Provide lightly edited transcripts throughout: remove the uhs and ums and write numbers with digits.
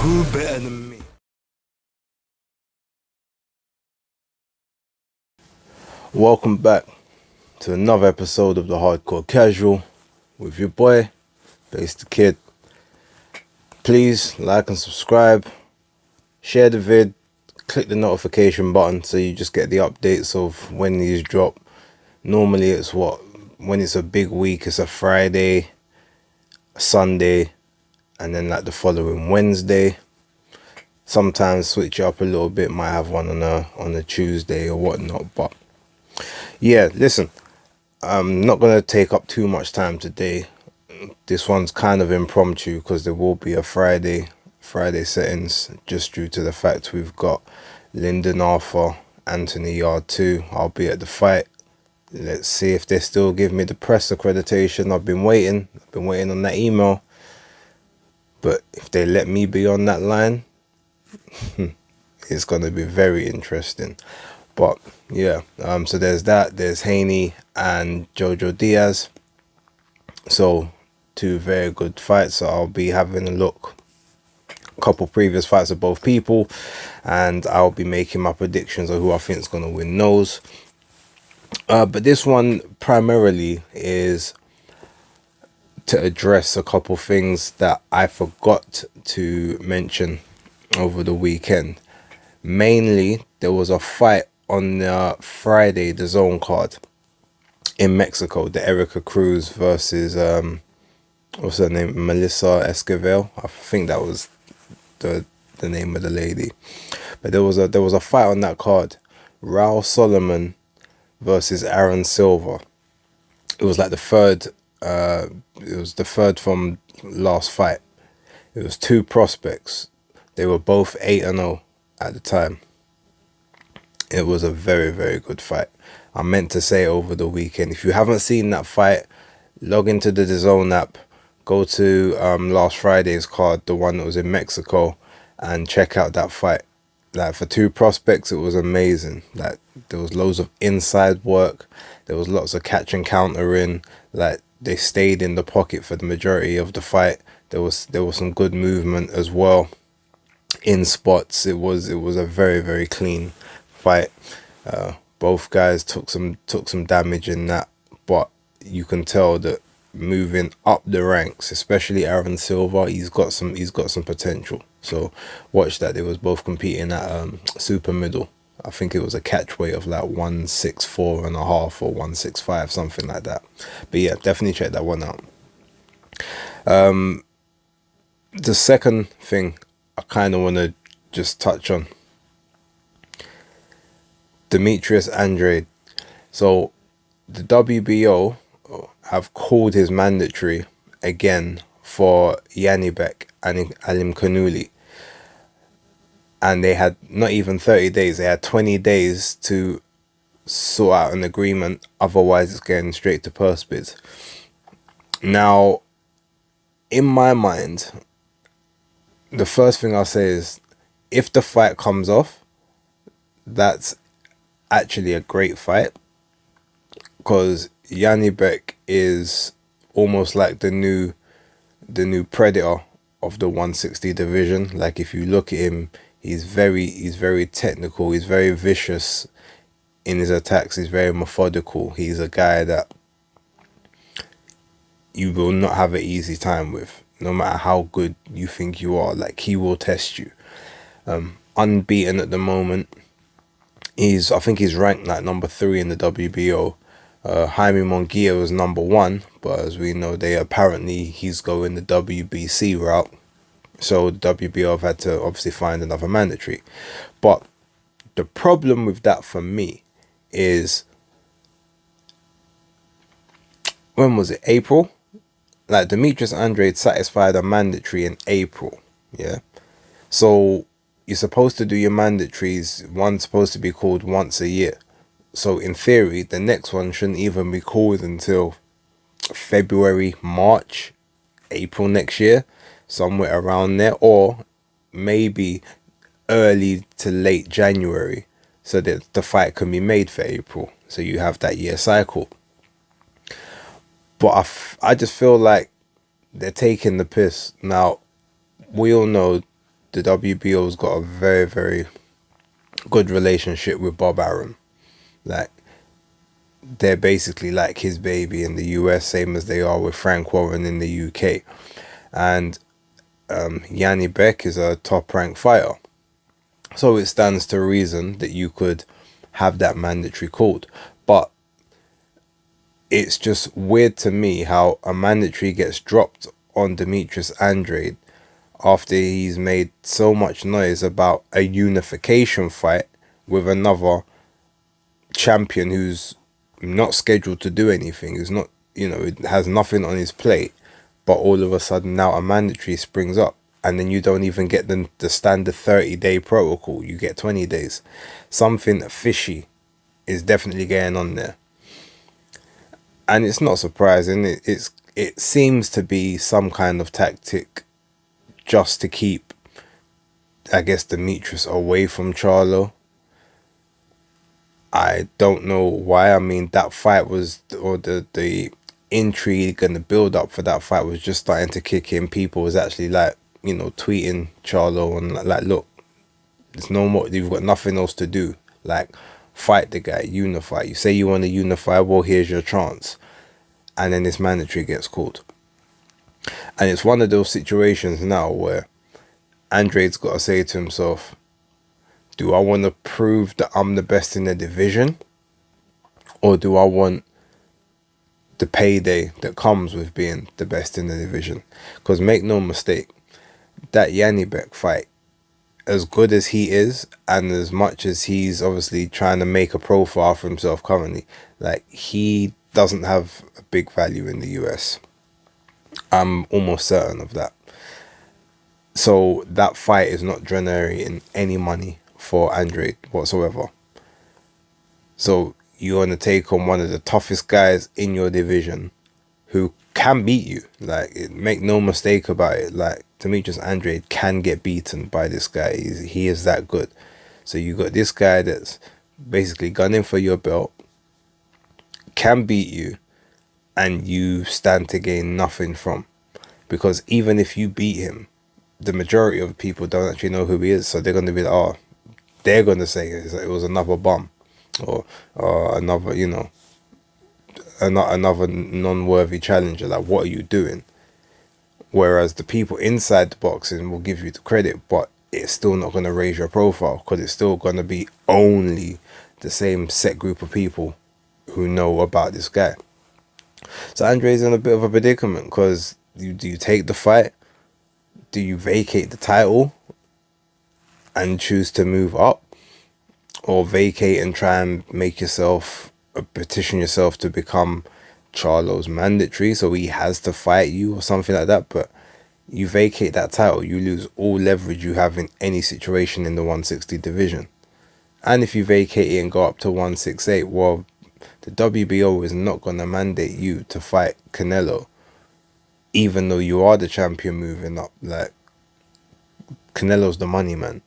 Who better than me? Welcome back to another episode of the Hardcore Casual with your boy, Base the Kid. Please like and subscribe, share the vid, click the notification button so you just get the updates of when these drop. Normally it's when it's a big week, it's a Friday, a Sunday, and then like the following Wednesday. Sometimes switch it up a little bit, might have one on a Tuesday or whatnot. But yeah, listen, I'm not going to take up too much time today. This one's kind of impromptu because there will be a Friday settings just due to the fact we've got Lyndon Arthur, Anthony Yard 2. I'll be at the fight. Let's see if they still give me the press accreditation. I've been waiting on that email. But if they let me be on that line, it's going to be very interesting. But yeah, so there's that. There's Haney and Jojo Diaz. So two very good fights. So I'll be having a look. A couple previous fights of both people, and I'll be making my predictions of who I think is going to win those. But this one primarily is to address a couple things that I forgot to mention over the weekend. Mainly, there was a fight on Friday, the Zone card in Mexico, the Erica Cruz versus what's her name, Melissa Esquivel. I think that was the name of the lady. But there was a fight on that card, Raul Solomon versus Aaron Silva. It was like the third. It was the third from last fight. It was two prospects. They were both 8-0 at the time. It was a very, very good fight. I meant to say over the weekend. If you haven't seen that fight, log into the DAZN app, go to last Friday's card, the one that was in Mexico, and check out that fight. Like, for two prospects, it was amazing. Like, there was loads of inside work. There was lots of catch and countering. Like, they stayed in the pocket for the majority of the fight. There was some good movement as well in spots. It was a very, very clean fight. Both guys took some damage in that, but you can tell that moving up the ranks, especially Aaron Silva, he's got some potential. So watch that. They was both competing at super middle. I think it was a catch weight of like 164 and a half or 165, something like that. But yeah, definitely check that one out. The second thing I kind of want to just touch on, Demetrius Andrade. So the WBO have called his mandatory again for Yanibek and Alim Kanuli. And they had not even 30 days. They had 20 days to sort out an agreement. Otherwise, it's going straight to purse bids. Now, in my mind, the first thing I'll say is, if the fight comes off, that's actually a great fight. Because Yanibek is almost like the new Predator of the 160 division. Like, if you look at him, he's very technical. He's very vicious in his attacks. He's very methodical. He's a guy that you will not have an easy time with, no matter how good you think you are. Like, he will test you. Unbeaten at the moment. I think he's ranked like number 3 in the WBO. Jaime Munguia was number 1, but as we know, he's going the WBC route. So the WBO have had to obviously find another mandatory. But the problem with that for me is, when was it? April? Like, Demetrius Andrade satisfied a mandatory in April. Yeah. So you're supposed to do your mandatories. One's supposed to be called once a year. So in theory, the next one shouldn't even be called until February, March, April next year. Somewhere around there. Or maybe early to late January, so that the fight can be made for April. So you have that year cycle. But I just feel like they're taking the piss. Now, we all know the WBO's got a very, very good relationship with Bob Arum. Like, they're basically like his baby in the US, same as they are with Frank Warren in the UK. And Yanni Beck is a top-ranked fighter. So it stands to reason that you could have that mandatory called. But it's just weird to me how a mandatory gets dropped on Demetrius Andrade after he's made so much noise about a unification fight with another champion who's not scheduled to do anything, who's not, it has nothing on his plate, but all of a sudden now a mandatory springs up, and then you don't even get the standard 30-day protocol, you get 20 days. Something fishy is definitely going on there. And it's not surprising. It seems to be some kind of tactic just to keep, I guess, Demetrius away from Charlo. I don't know why. I mean, that fight was, or the intrigue and the build up for that fight was just starting to kick in. People was actually like, tweeting Charlo and like, look, there's no more, you've got nothing else to do. Like, fight the guy, unify. You say you want to unify, well, here's your chance. And then this mandatory gets called. And it's one of those situations now where Andrade's got to say to himself, do I want to prove that I'm the best in the division? Or do I want the payday that comes with being the best in the division? Because make no mistake, that Yanni Beck fight, as good as he is, and as much as he's obviously trying to make a profile for himself currently, like, he doesn't have a big value in the US. I'm almost certain of that. So that fight is not generating any money for Andrade whatsoever. So you're going to take on one of the toughest guys in your division who can beat you. Like, make no mistake about it. Like, Demetrius Andrade can get beaten by this guy. He is that good. So you got this guy that's basically gunning for your belt, can beat you, and you stand to gain nothing from. Because even if you beat him, the majority of people don't actually know who he is. So they're going to be like, oh, they're going to say it was another bum, or another, another non-worthy challenger. Like, what are you doing? Whereas the people inside the boxing will give you the credit, but it's still not going to raise your profile, because it's still going to be only the same set group of people who know about this guy. So Andre's in a bit of a predicament, because do you take the fight? Do you vacate the title and choose to move up? Or vacate and try and make yourself, petition yourself to become Charlo's mandatory, so he has to fight you or something like that? But you vacate that title, you lose all leverage you have in any situation in the 160 division. And if you vacate it and go up to 168, well, the WBO is not going to mandate you to fight Canelo, even though you are the champion moving up. Like, Canelo's the money man,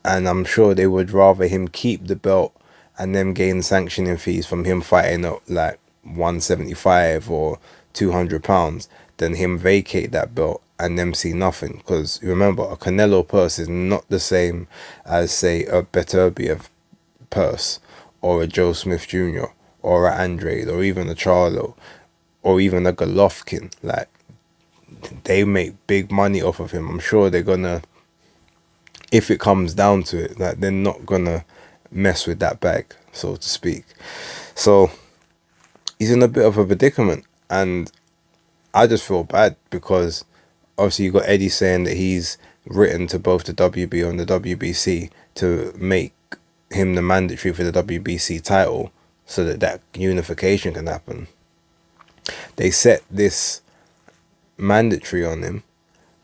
and I'm sure they would rather him keep the belt and them gain sanctioning fees from him fighting at like 175 or 200 pounds than him vacate that belt and them see nothing. Because remember, a Canelo purse is not the same as, say, a Beterbiev purse, or a Joe Smith Jr., or a Andrade, or even a Charlo, or even a Golovkin. Like, they make big money off of him. I'm sure they're gonna, if it comes down to it, like, they're not gonna mess with that bag, so to speak. So he's in a bit of a predicament, and I just feel bad, because obviously you got Eddie saying that he's written to both the WBO and the WBC to make him the mandatory for the WBC title, so that unification can happen. They set this mandatory on him,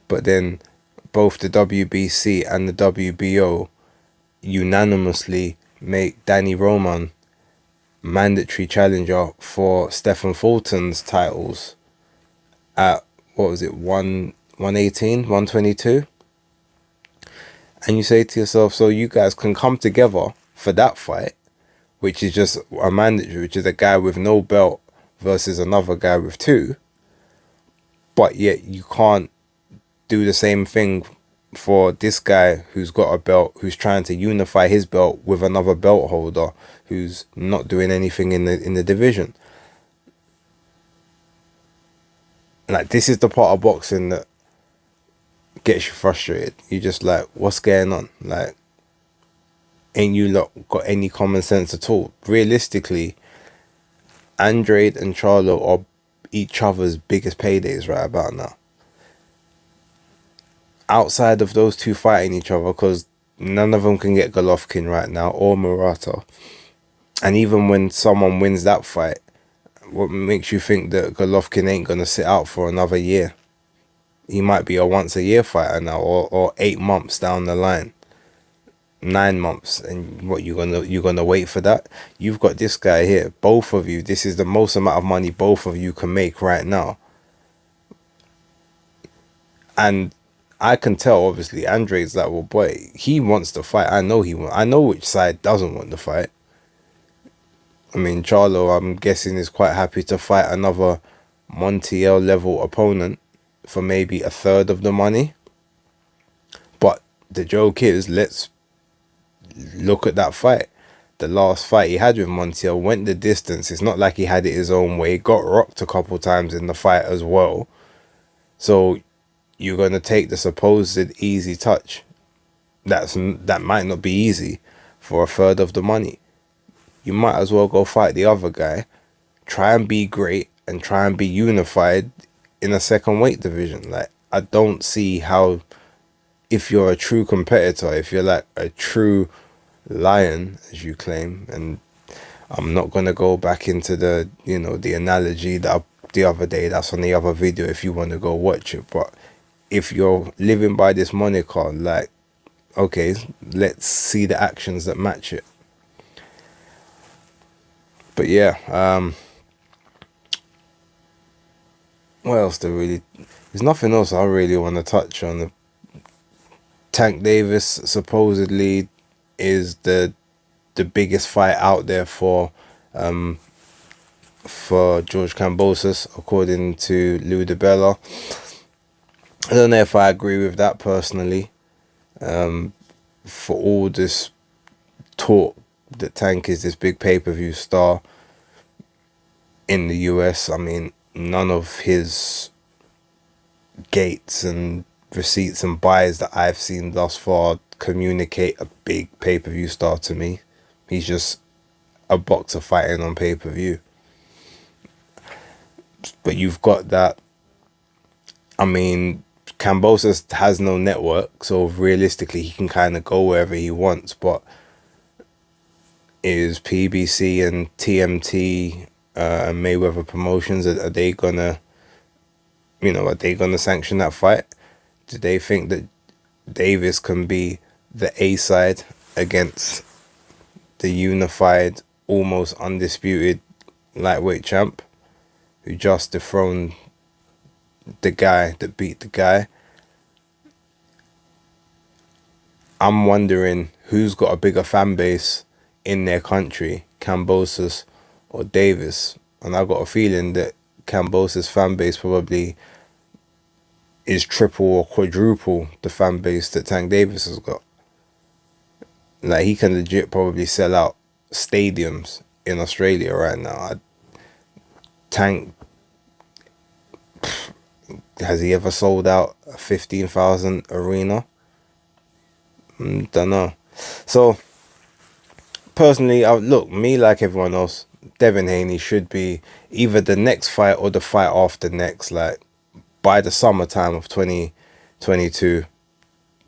but then both the WBC and the WBO unanimously make Danny Roman mandatory challenger for Stephen Fulton's titles at, what was it, 118, 122? And you say to yourself, so you guys can come together for that fight, which is just a mandatory, which is a guy with no belt versus another guy with two, but yet you can't do the same thing for this guy who's got a belt, who's trying to unify his belt with another belt holder who's not doing anything in the division. Like, this is the part of boxing that gets you frustrated. You just like, what's going on? Like, ain't you lot got any common sense at all? Realistically, Andrade and Charlo are each other's biggest paydays right about now. Outside of those two fighting each other, because none of them can get Golovkin right now, or Murata. And even when someone wins that fight, what makes you think that Golovkin ain't going to sit out for another year? He might be a once-a-year fighter now, or 8 months down the line. 9 months, and what, you're gonna wait for that? You've got this guy here, both of you, this is the most amount of money both of you can make right now. And I can tell, obviously, Andre's like, well, boy, he wants to fight. I know I know which side doesn't want to fight. I mean, Charlo, I'm guessing, is quite happy to fight another Montiel level opponent for maybe a third of the money. But the joke is, let's look at that fight. The last fight he had with Montiel went the distance. It's not like he had it his own way. Got rocked a couple times in the fight as well. So you're going to take the supposed easy touch. That might not be easy for a third of the money. You might as well go fight the other guy. Try and be great and try and be unified in a second weight division. Like, I don't see how, if you're a true competitor, if you're like a true lion, as you claim, and I'm not going to go back into the, the analogy that the other day, that's on the other video if you want to go watch it. But if you're living by this moniker, like, okay, let's see the actions that match it. But yeah, what else there's nothing else I really want to touch on. Tank Davis supposedly is the biggest fight out there for George Kambosos, according to Lou DiBella. I don't know if I agree with that personally. For all this talk that Tank is this big pay-per-view star in the US, I mean, none of his gates and receipts and buys that I've seen thus far communicate a big pay-per-view star to me. He's just a boxer fighting on pay-per-view. But you've got that. I mean, Kambosos has no network, so realistically he can kind of go wherever he wants. But is PBC and TMT and Mayweather Promotions, are they gonna, are they gonna sanction that fight? Do they think that Davis can be the A side against the unified, almost undisputed lightweight champ who just dethroned the guy that beat the guy? I'm wondering who's got a bigger fan base in their country, Kambosos or Davis. And I've got a feeling that Kambosos' fan base probably is triple or quadruple the fan base that Tank Davis has got. Like, he can legit probably sell out stadiums in Australia right now. Tank, has he ever sold out a 15,000 arena? Don't know. So personally, look, me like everyone else, Devin Haney should be either the next fight or the fight after next. Like, by the summertime of 2022,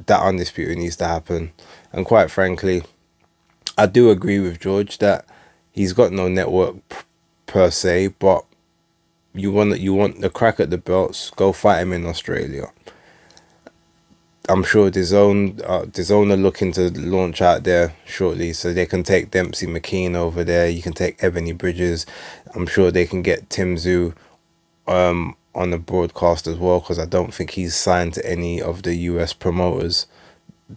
that undisputed needs to happen. And quite frankly, I do agree with George that he's got no network per se, but you want the crack at the belts, go fight him in Australia. I'm sure DAZN are looking to launch out there shortly, so they can take Dempsey McKean over there. You can take Ebony Bridges. I'm sure they can get Tim Tszyu on the broadcast as well, because I don't think he's signed to any of the US promoters.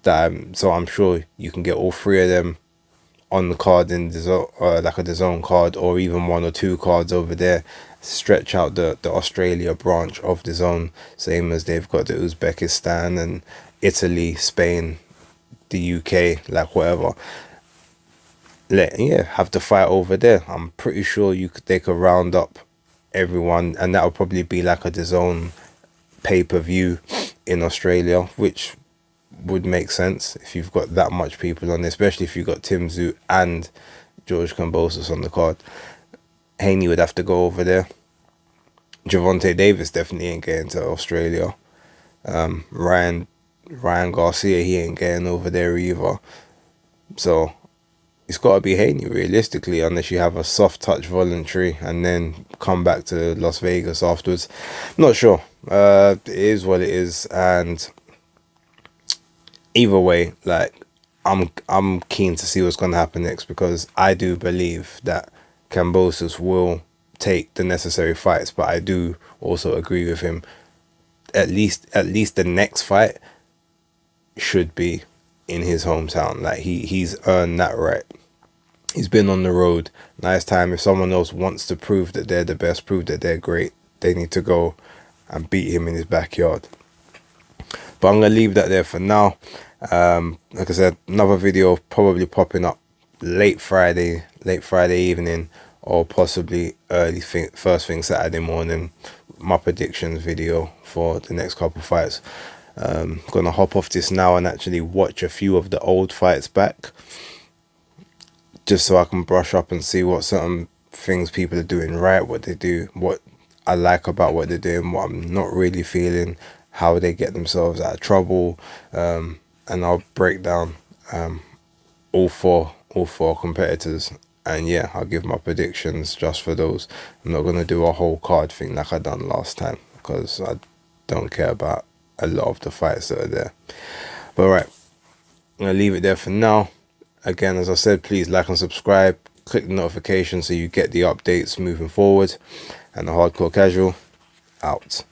So I'm sure you can get all three of them on the card in like a DAZN card, or even 1 or 2 cards over there. Stretch out the Australia branch of DAZN, same as they've got the Uzbekistan and Italy, Spain, the UK, like whatever. Have the fight over there. I'm pretty sure they could round up everyone, and that would probably be like a DAZN pay-per-view in Australia, which would make sense if you've got that much people on, especially if you've got Tim Tszyu and George Kambosos on the card. Haney would have to go over there. Gervonta Davis definitely ain't getting to Australia. Ryan Garcia, he ain't getting over there either. So it's got to be Haney realistically, unless you have a soft touch voluntary and then come back to Las Vegas afterwards. Not sure. It is what it is, and either way, like, I'm keen to see what's going to happen next, because I do believe that Kambosos will take the necessary fights, but I do also agree with him. At least the next fight should be in his hometown. Like, he's earned that right. He's been on the road. Now it's time, if someone else wants to prove that they're the best, prove that they're great, they need to go and beat him in his backyard. But I'm going to leave that there for now. Like I said, another video probably popping up late Friday evening, or possibly first thing Saturday morning. My predictions video for the next couple fights. Gonna hop off this now and actually watch a few of the old fights back, just so I can brush up and see what certain things people are doing right, what they do, what I like about what they're doing, what I'm not really feeling, how they get themselves out of trouble, and I'll break down all four competitors, and yeah, I'll give my predictions just for those. I'm not gonna do a whole card thing like I done last time, because I don't care about a lot of the fights that are there. But right, I'm gonna leave it there for now. Again, as I said, please like and subscribe, click the notification so you get the updates moving forward. And the Hardcore Casual out.